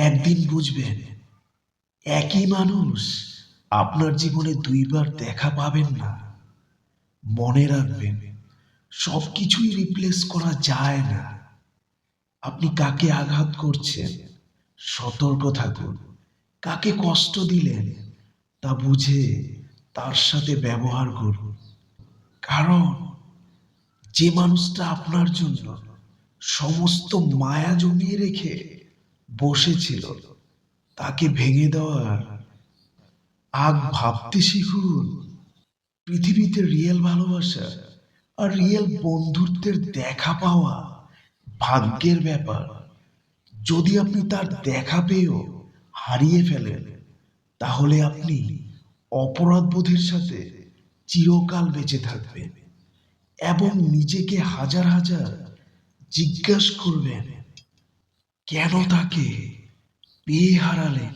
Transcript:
একদিন বুঝবেন, একই মানুষ আপনার জীবনে দুইবার দেখা পাবেন না। মনে রাখবেন, সবকিছুই রিপ্লেস করা যায় না। আপনি কাকে আঘাত করছেন, সতর্ক থাকুন। কাকে কষ্ট দিলেন, তা বুঝে তার সাথে ব্যবহার করুন। কারণ যে মানুষটা আপনার জন্য সমস্ত মায়া জমিয়ে রেখে বসেছিল, তাকে ভেঙে দেওয়ার আগ ভাবতে শিখুন। পৃথিবীতে রিয়েল ভালোবাসা আর রিয়েল বন্ধুত্বের দেখা পাওয়া ভাগ্যের ব্যাপার। যদি আপনি তার দেখা পেয়েও হারিয়ে ফেলেন, তাহলে আপনি অপরাধবোধের সাথে চিরকাল বেঁচে থাকবেন এবং নিজেকে হাজার হাজার জিজ্ঞাসা করবেন, কেন তাকে পেয়ে হারালেন।